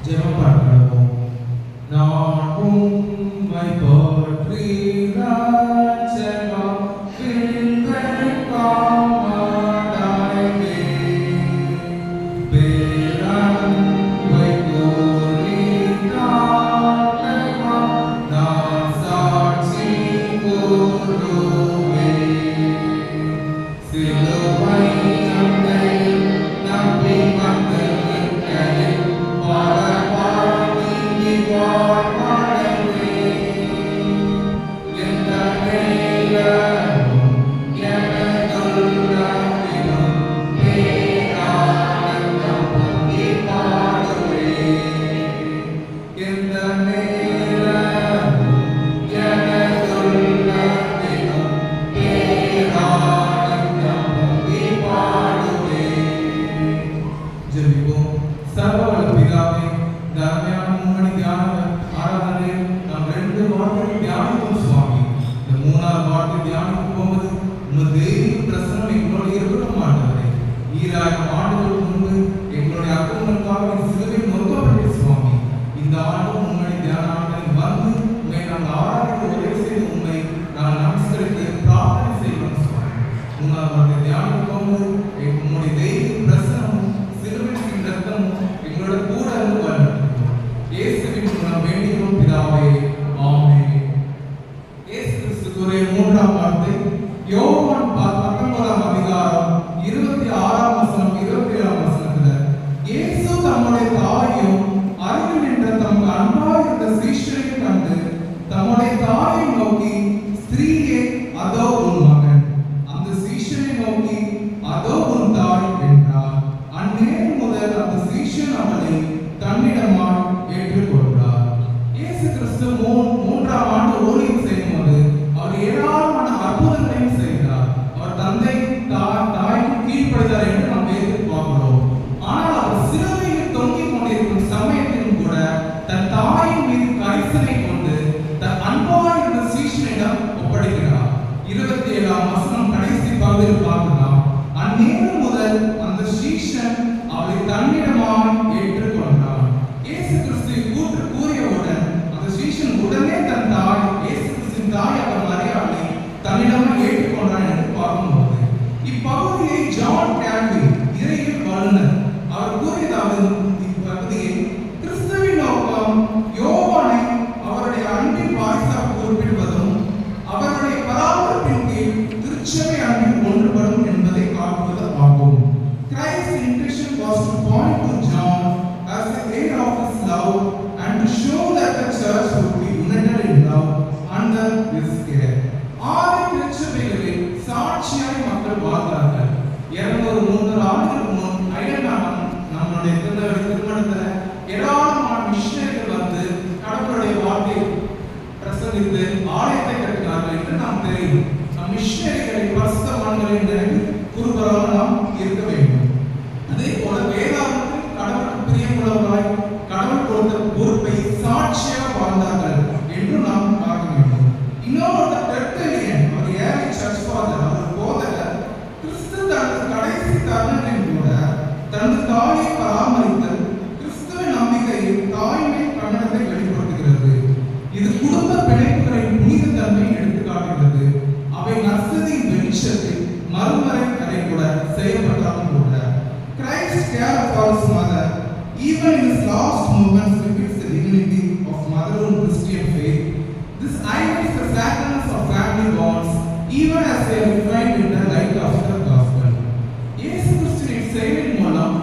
ஜெபம் பண்ணுவோம். நான் உம்மை போற்றி ராஜனா விண்வெளி காமதாய்வே பேரன்பை கூறி காட்டவா நான் சாட்சி கூறுவேன். சிலுவை தந்தை நம்பி வந்திருக்கிறேன் சர்வவல்ல பிதாவே, இந்த அருமையான மும்மணி தியான ஆராதனை நாம் 2 வாரங்கள் தியானிப்போம் சுவாமி. இந்த 3வது வாரத்தை தியானிக்கும் போது உங்கள் தெய்வீக பிரசன்னம் எங்களோடு இருக்கட்டும் ஆண்டவரே. 2000 ஆண்டுகளுக்கு முன்பு எங்களுடைய அக்கௌண்ட்களுக்காக சிலுவையில் நொறுக்கப்பட்ட சுவாமி, இந்த ஆண்டு மும்மணி தியான ஆராதனை வந்து உண்மை நாங்கள் ஆராதிக்க உதவி செய்து உண்மை நாங்கள் நமஸ்கரித்து பிரார்த்தனை செய்கிறோம் சுவாமி. 3வது வாரத்தை தியானிக்கும் போது உங்களுடைய தெய்வீக பிரசனமும் சிலுவையின் ரத்தமும் எங்களோட கூட இருந்து வாழ்ந்துட்டோம். இயேசுவின் மூலம் வேண்டிக்கிறோம் பிதாவே, ஆமென். இயேசு கிறிஸ்துவுடைய 3ஆம் வார்த்தை யோவான் 19ஆம் அதிகாரம் 26ஆம் வசனம் 27ஆம் வசனத்துல இயேசு தம்முடைய தாயையும் அருகில் நின்ற தமக்கு அன்பாயிருந்த சீஷரையும் கண்டு தம்முடைய தாயை நோக்கி, ஸ்திரீயே அதோ உன் மகன், அந்த சீஷரை நோக்கி அதோ உன் தாய் என்றார். அந்நேரம் முதல் அந்த சீஷன் அவளை தன்னிடமாய் ஏற்றுக்கொண்டார். இயேசு கிறிஸ்து 3ஆம் ஆண்டு ஊழியம் செய்யும்போது அவர் ஏராளமான அற்புதங்களையும் செய்தார். அவர் தந்தை தாய்க்கு கீழ்ப்படிந்தார் என்று நாம் வேதத்தில் பார்க்கிறோம். ஆனால் அவர் சிலுவையில் தொங்கிக் கொண்டிருக்கும் சமயத்திலும் கூட தன் தாயின் மீது கரிசனை கொண்டு தன் அன்பாய் இருந்த சீஷனிடம் ஒப்படைக்கிறார். 27ஆம் வசனம் கடைசி பகுதியில் பார்க்கலாம். அந்நேரம் முதல் அந்த சீஷன் அவளை தன்னிடமாய் ஏற்றுக்கொண்டார். இயேசு கிறிஸ்து கூற்று கூறியவுடன் அந்த சீஷன் உடனே தன் தாய் இயேசு கிறிஸ்துவின் தாய் அவர் மரியாதை தன்னிடமாய் ஏற்றுக்கொண்டார் என்று பார்க்கும்போது இப்பகுதியை ஜான் கேல்வின் இறையியல் வல்லுநர் அவர் கூறியதாவது இப்பகுதியை கிறிஸ்துவின் நோக்கம் யோவானை அவருடைய அன்பின் வாரிசாக குறிப்பிடுவதும் அவருடைய பராமரிப்பின் கீழ் திருச்சபை அன்பில் ஒன்றுபடும் என்பதை காட்டுவது ஆகும். Christ's intention was to point to John as the heir of his love and to show that the church would be united in love under his care. ஆறு திருச்சபைகளில் சாட்சியாய் மக்கள் வாழ்ந்தார்கள். 200-300 ஆண்டுகளுக்கு முன் ஐயனானம் நம்முடைய திருமணத்தில் ஏராளமான மிஷனரிகள் வந்து கடவுளுடைய வார்த்தையை பிரசங்கித்து ஆலயத்தை கட்டினார்கள் என்று நாம் தெரியும். நம் மிஷனரிகளை பரிசுத்தவான்கள் என்று குருபராக நாம் இருக்க வேண்டும். அதே போல வேதாகமத்தில் கடவுளுக்கு பிரியமுள்ளவராய் கடவுள் கொடுத்த பொறுப்பை சாட்சியாக வாழ்ந்தார்கள் என்று நாம் பார்க்க வேண்டும். இன்னொரு டெர்டலியன் ஒரு ஏழை சர்ச் ஃபாதர் அவர் போதகர் கிறிஸ்து தனது கடைசி தருணத்தில் கூட தனது தாயை பராமரித்தல் கிறிஸ்துவின் நம்பிக்கையில் தாய்மை கண்ணனத்தை வெளிப்படுத்துகிறது. இது குடும்ப பிணைப்புகளின் புனித தன்மையை எடுத்துக்காட்டுகிறது. அவை நற்செய்தியின் வெளிச்சத்தில் மறுமறை கரை கூட செய்யப்பட்டாலும் கூட Christ care for his mother even in his last moments reflects the dignity of motherhood Christian faith. This highlights the sacredness of family bonds even as they are refined in the light of the gospel. இயேசு கிறிஸ்துவின் செயலின் மூலம்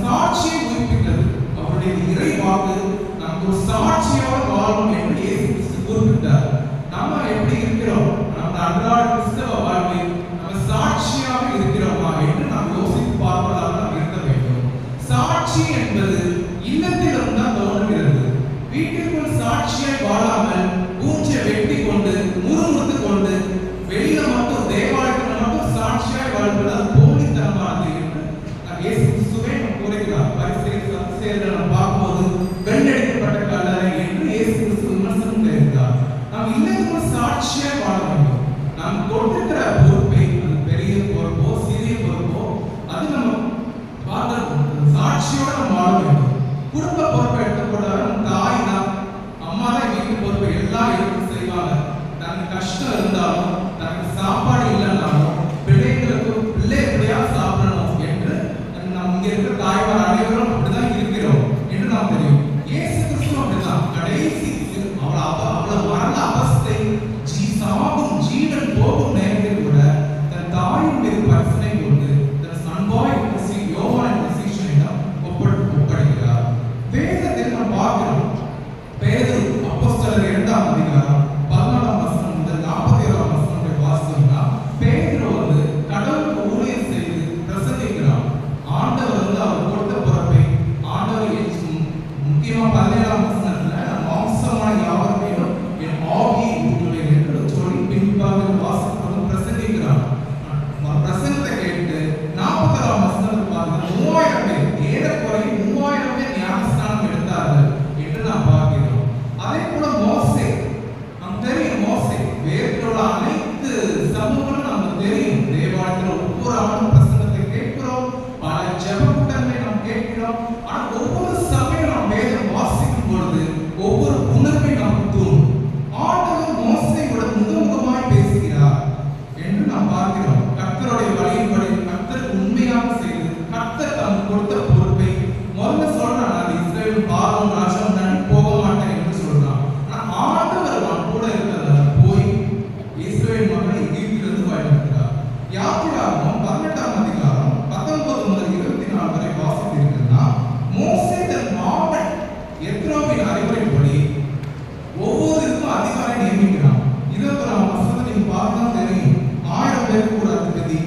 சாட்சியை உயிர்ப்பித்தது அவருடைய இறை வாக்கு நமக்கு ஒரு சாட்சியாக வாழும் என்று இயேசு கிறிஸ்து குறிப்பிட்டார். நம்ம எப்படி இருக்கிறோம், நம்ம அன்றாட கிறிஸ்தவ வாழ்வில் நம்ம சாட்சியாக இருக்கிறோமா என்று நாம் யோசித்து பார்ப்பதாக நாம் இருக்க வேண்டும். சாட்சி என்பது இல்லத்திலும் தான் தோன்றுகிறது. வீட்டிற்குள் சாட்சியாய் வாழாமல் பூஞ்சை வெட்டி கொண்டு முறுமுறுத்து கொண்டு வெளியில மட்டும் தேவாலயத்தில் மட்டும் சாட்சியாய் வாழ்வது அது போலித்தனமானது என்று இயேசு கிறிஸ்துவே கூறுகிறார். பரிசேயர்கள் நாம் பார்க்கும்போது வெள்ளடிக்கப்பட்ட கல்லறை என்று இயேசு கிறிஸ்து விமர்சனம் செய்கிறார். நாம் இல்லத்திற்குள் சாட்சியாய் வாழ வேண்டும். நாம் கொடுக்கிற பொறுப்பை அது பெரிய பொறுப்போ சிறிய பொறுப்போ அது நம்ம பார்த்து சாட்சியோட நம்ம வாழ வேண்டும். குடும்ப பொறுப்பை எடுத்துக்கொண்டாலும் தாய் தான், அம்மா தான் வீட்டு பொறுப்பை எல்லாம் எடுத்து செய்வாங்க. தனக்கு கஷ்டம் இருந்தாலும் தனக்கு சாப்பாடு இல்லைன்னாலும் பிள்ளைகளுக்கு பிள்ளை எப்படியா சாப்பிடணும் என்று நம்ம இங்க இருக்கிற தாய்மார் அனைவரும் அப்படிதான் இருக்கிறோம் என்று நாம் தெரியும். இயேசு கிறிஸ்து அப்படிதான் கடைசி அவளை மரண அவஸ்தை சாகும் ஜீவன் போகும் நேரத்தில் கூட தன் தாயின் மீது பரிசனை கொண்டு தன் சன்பாய் யோவான் சீஷனிடம் ஒப்படைக்கிறார். வேதத்தில் நாம் பார்க்கிறோம், பேதுரு அப்போஸ்தலர் 2ஆம் அதிகாரம் 14ஆம் வசனம் முதல் 47ஆம் வசனம் வரை வாசித்தோம்னா, பேதுரு வந்து கடவுளுக்கு ஊழியம் செய்து பிரசங்கிக்கிறார். ஆண்டவர் வந்து அவர் கொடுத்த பொறுப்பை ஆண்டவர் முக்கியமா 17ஆம் வசனத்துல மாம்சமான யாவரையும் என் ஆவியை ஊற்றுவேன் என்று சொல்லி பின்பாக வாசிப்பதும் பிரசங்கிக்கிறார். பிரசங்கத்தை கேட்டு 40ஆம் வசனத்தில் பார்த்து 3000 பேர் ஏறக்குறைய 3000 பேர் ஞானஸ்நானம் எடுத்தார்கள் என்று நாம் பார்க்கிறோம். அதே போல மோசே, நமக்கு தெரியும் மோசே வேதத்தோட அனைத்து சமூகங்களும் நமக்கு தெரியும். தேவாலயத்தில் ஒவ்வொரு ஆண்டும் பிரசங்கத்தை கேட்கிறோம், பல ஜெப கூட்டங்களை நாம் கேட்கிறோம். ஆனால் ஒவ்வொரு சமயம் நாம் வேதம் வாசிக்கும் பொழுது ஒவ்வொரு உணர்வை நமக்கு தோணும். ஆண்டவர் மோசேயோட முகமுகமாய் பேசுகிறார் என்று நாம் பார்க்கிறோம். கர்த்தருடைய வழியின்படி கர்த்தருக்கு உண்மையாக செய்து கர்த்தர் தம் கொடுத்த பொறுப்பை முதல்ல சொல்றான், அது இஸ்ரவேல் பாவம் ராஜா முன்னாடி போக மாட்டேன் என்று சொல்றான். ஆனா ஆண்டவர் அவன் கூட இருக்கிறதால போய் இஸ்ரவேல் மக்களை எகிப்திலிருந்து வழிநடத்துகிறார். யாத்திராகமம் 18ஆம் அதிகாரம் 19 முதல் 24 வரை வாசித்திருக்கிறதுனா, மோசே தன் மாமன் எத்ரோவின் அறிவுரைப்படி ஒவ்வொரு இதுக்கும் அதிகாரி நியமிக்கிறான். 21ஆம் வசனத்தை நீங்க பார்த்தா தெரியும். 1000 பேருக்கு ஒரு அதிபதி,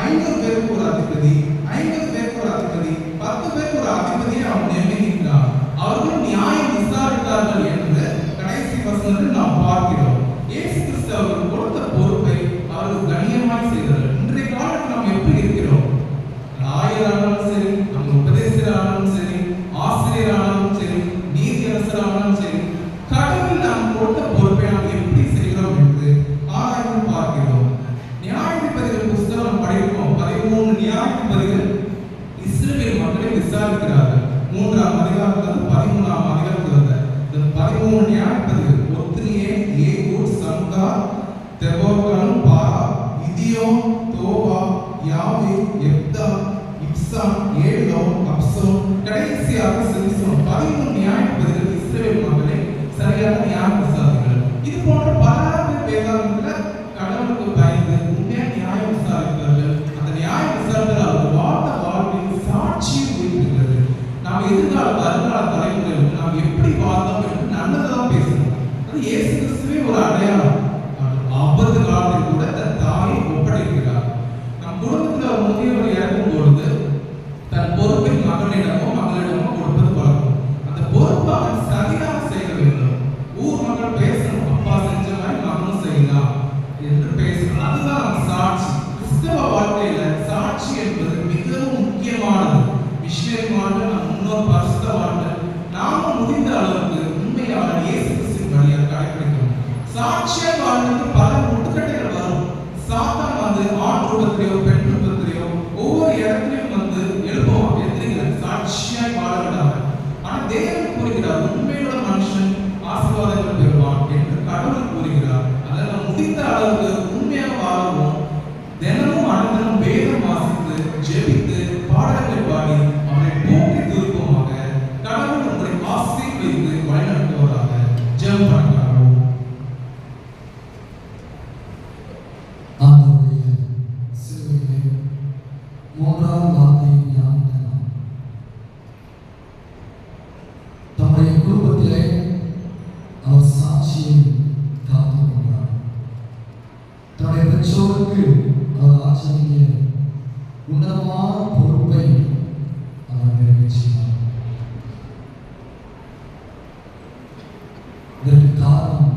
500 பேருக்கு ஒரு அதிபதி, 50 பேருக்கு ஒரு அதிபதி, 10 பேருக்கு ஒரு அதிபதியை அவன் நியமிக்கிறான். அவர்கள் நியாயம் விசாரித்தார்கள் என்று கடைசி வசனத்தில் நாம் பார்க்கிறோம். இயேசு கிறிஸ்து அவர்கள் கொடுத்த பொறுப்பை அவர்கள் கண்ணியமாய் செய்தார்கள். இன்றைய காலத்தில் நாம் எப்படி இருக்கிறோம்? ஆயரானாலும் சரி, நம்ம உபதேசரானாலும் சரி, ஆசிரியரானாலும் சரி, நீதியரசரானாலும் சரி, கடவுள் நாம் கொடுத்த பொறுப்பை நாம் எப்படி செய்கிறோம் என்று ஆராய்ந்து பார்க்கிறோம். நியாயாதிபதிகள் புஸ்தகம் படிப்போம். 13 நியாயாதிபதிகள் இஸ்ரவேல் மக்களை விசாரிக்கிறார்கள். 3ஆம் அதிகாரத்திலிருந்து 13ஆம் அதிகாரத்திலிருந்து இந்த 13 நியாயாதிபதிகள் ஒத்னியே, ஏகூத், சம்கார், தெபோகான், பாரா, இதியோன், தோவா, யாவே, எப்தா, இப்சான், ஏலோன், அப்சோன், கடைசியாக சிம்சோன். 13 நியாயாதிபதிகள் இஸ்ரவேல் மக்களை சரியான நியாயம் விசாரிக்கிறார்கள். இது போன்ற பல பேர் வேதாகமத்தில் கடவுளுக்கு பயந்து உண்மையாக நியாயம் விசாரிக்கிறார்கள். அந்த நியாயம் விசாரித்தல் அவர்கள் வாழ்ந்த வாழ்வில் சாட்சி வைக்கிறது. நாம் எதிர்கால வருங்கால தலைமுறைகளுக்கு நாம் எப்படி வாழ்ந்தோம் என்று நல்லதான் பேசணும். அது இயேசு கிறிஸ்துவே ஒரு அடையாளம். ஆபத்து காலத்தில் கூட தன் தாயை ஒப்படைக்கிறார். நம் குடும்பத்தில் ஒரு முதியவர் இறக்கும் பொழுது தன் பொறுப்பை மகனிடமோ மகளிடமோ கொடுப்பது பழக்கம். அந்த பொறுப்பை அவன் சரியாக செய்ய வேண்டும். ஊர் மக்கள் பேசணும், அப்பா செஞ்ச மாதிரி மகனும் செய்யலாம் என்று பேசணும். அதுதான் சாட்சி. கிறிஸ்தவ வாழ்க்கையில சாட்சி என்பது மிகவும் முக்கியமானது. மிஷனரி வாழ்க்கை, நம் முன்னோர் பரிசுத்த வாழ்க்கை, நாம முடிந்த அளவுக்கு உண்மையான இயேசு கிறிஸ்துவின் வழியை கடைபிடிக்கணும். சாட்சியா வாழ்க்கைக்கு பல முட்டுக்கட்டைகள் வரும். சாத்தான் வந்து ஆண் ரூபத்திலேயோ பெண் ரூபத்திலேயோ ஒவ்வொரு இடத்துலையும் வந்து எழுப்புவான். எதிரிகளை சாட்சியாய் வாழ விடாம. ஆனா தேவன் கூறுகிறார், உண்மையோட மனுஷன் ஆசீர்வாதங்கள் பெறுவான் என்று கடவுள் கூறுகிறார். அதனால முடிந்த அளவுக்கு உண்மையாக வாழவும், தினமும் அனுதினம் வேதம் வாசித்து ஜெபித்து பாடல்களை பாடி அவரை போற்றி துதிப்போமாக. கடவுள் உங்களை ஆசீர்வதித்து வழிநடத்துவதாக. ஜெபம் பண்ணுகிறோம். ஆண்டவருடைய சிலுவையிலே 3ஆம் வார்த்தையை தியானிக்கலாம். தம்முடைய குடும்பத்திலே அவர் சாட்சியை காத்துக் கொண்டார். தன்னுடைய பெற்றோருக்கு அவர் ஆச்சரிய உன்னதமான பொறுப்பை அவர் நிறைவேற்றினார். இதற்கு காரணம்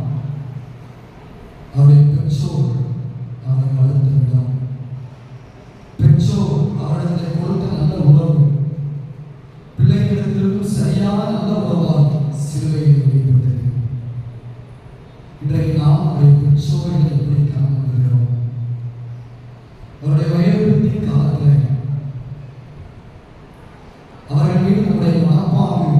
அவருடைய பெற்றோர் அவரை வளர்த்த விதம், பெற்றோர் அவரிடத்தில் கொடுத்த நல்ல உறவு, பிள்ளைகளிடத்திற்கும் சரியான நல்ல உறவால் சிலுவையில் வெளிப்பட்டது. இன்றைக்கு நாம் அவருடைய பெற்றோர்களை எப்படி காணப்படுகிறோம்? அவருடைய வயோதிக காலத்தில் அவர்கள் மீது நம்முடைய மனப்பாங்கு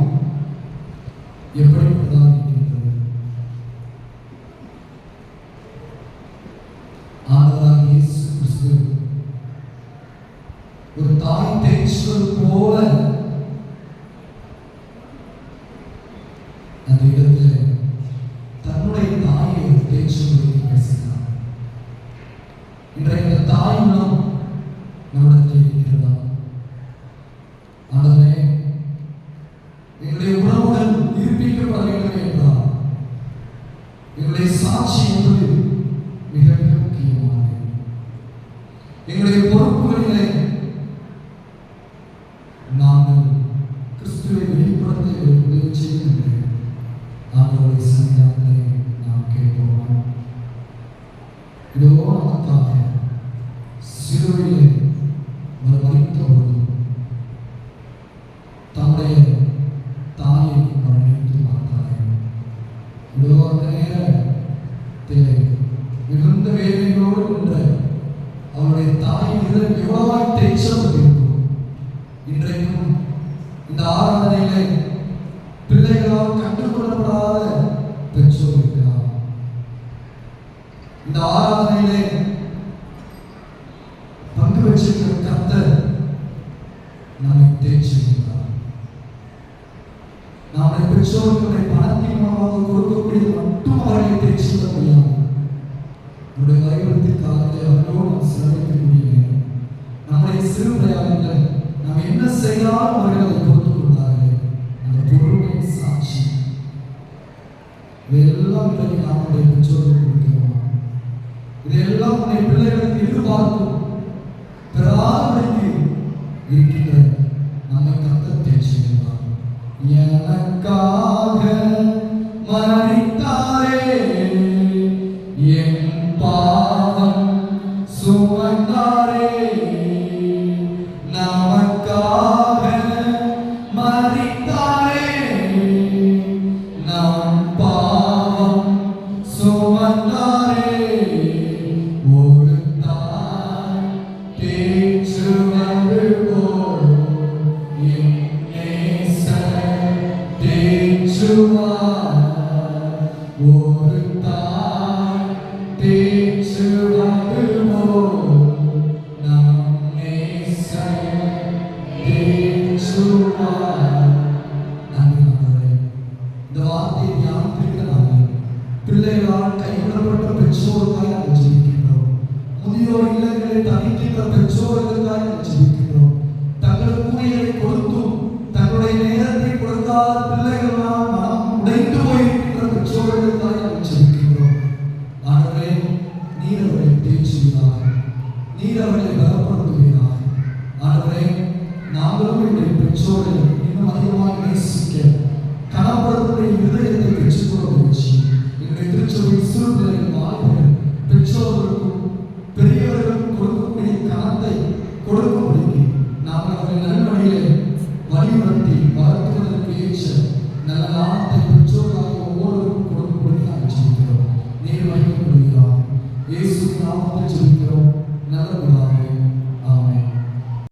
தேய்ச்சது போல அந்த இடத்துல தன்னுடைய தாயை தேய்ச்சதை பேசினார். இன்றைய தாய் உள்ளம் நம்மிடத்தில் இருக்கிறதா? ஆண்டவரே, எங்களுடைய உறவுகள் நிரூபிக்கப்பட வேண்டும் என்றால் எங்களுடைய சாட்சி என்பது மிக மிக முக்கியமானது. எங்களுடைய பொறுப்புகளிலே நாங்கள் கிறிஸ்துவை வெளிப்படுத்த உதவி செய்கின்ற ஆண்டவருடைய சன்னிதானத்தை நாம் கேட்போமா? இதோ நமக்காக சிலுவையிலே அவர் மரித்த பொழுது தம்முடைய தாயை அவர் நினைத்து பார்த்தார். இதோ அந்த நேரத்திலே மிகுந்த வேதனையோடு நின்ற அவருடைய தாயின் இதழ் எவ்வளவாய் தேய்ச்சப்பட்டிருக்கும். இன்றைக்கும் இந்த ஆராதனையிலே பிள்ளைகளால் கண்டுகொள்ளப்படாத பெற்றோர் இருக்கிறார். இந்த ஆராதனையிலே பங்கு வச்சிருக்கிற கர்த்தர் நம்மை தேய்ச்சிருக்கிறார். நம்முடைய பெற்றோர்களுடைய பணத்தின் மூலமாக கொடுக்கக்கூடிய மட்டும் அவர்களை தேய்ச்சிட முடியாது. நம்முடைய வரைபடத்தின் காலத்தை அவர்களோடு நாம் செலவழிக்கக்கூடிய நம்முடைய சிறு பிரயாணங்கள் நாம் என்ன செய்தாலும் அவர்கள் அதை கொடுத்துக் கொண்டார்கள். அந்த பொறுமை சாட்சி இதெல்லாம் இன்றைக்கு நம்முடைய பெற்றோர்கள் கொடுக்கிறோம். இதெல்லாம் நம்முடைய பிள்ளைகளுக்கு எதிர்பார்க்கும் பெறாதவர்களுக்கு இருக்கின்ற நம்மை கர்த்தர் தேய்ச்சிருக்கிறார். எனக்காக மரித்தாரே, என் பாவம் சுமந்தாரே, நமக்காக மரித்தாரே, நம் பாவம் சுமந்தாரே. ஒரு தாய் தேற்றுவது போல் என் நேசர் தேற்றுவார். ஒரு தாய் தேற்றுவது போல் நம் நேசர் தேற்றுவார். நன்றி ஆண்டவரே. இந்த வார்த்தையை தியானித்திருக்கிற நாங்கள் பிள்ளைகளால் கைவிடப்பட்ட பெற்றோருக்காக நாங்கள் ஜெபிக்கின்றோம். முதியோர் இல்லங்களை தனிக்கின்ற பெற்றோர்களுக்காக நாங்கள் ஜெபிக்கின்றோம். தங்களுக்குரியதை கொடுத்தும் தங்களுடைய நேரத்தை கொடுக்காத பிள்ளைகளால் மனம் உடைந்து போயிருக்கின்ற பெற்றோர்களுக்காக நாங்கள் ஜெபிக்கின்றோம். ஆண்டவரே, நீர் அவர்களை தேய்ச்சுவீராக, நீர் அவர்களை பலப்படுத்துவீராக. ஆண்டவரே, நாங்களும் எங்களுடைய பெற்றோரை இன்னும் அதிகமாக நேசிக்க கனப்படுத்துடைய இருதயத்தை பெற்றுக்கொள்ள முயற்சி. எங்களுடைய திருச்சபையின் சிறுபிள்ளைகள் வாழ்வுகள் பெற்றோர்களுக்கும் பெரியவர்களுக்கும் கொடுக்கக்கூடிய கனத்தை கொடுக்கும்படிக்கு நாங்கள் அவர்கள் நல்வழியிலே வழிநடத்தி வளர்த்துவதற்கு ஏற்ற நல்ல நாமத்தை பெற்றோர்களாக ஒவ்வொருவருக்கும் கொடுக்கும்படி நாங்கள் ஜெபிக்கிறோம். நீர் வழிபடுகிறார். இயேசு நாமத்தை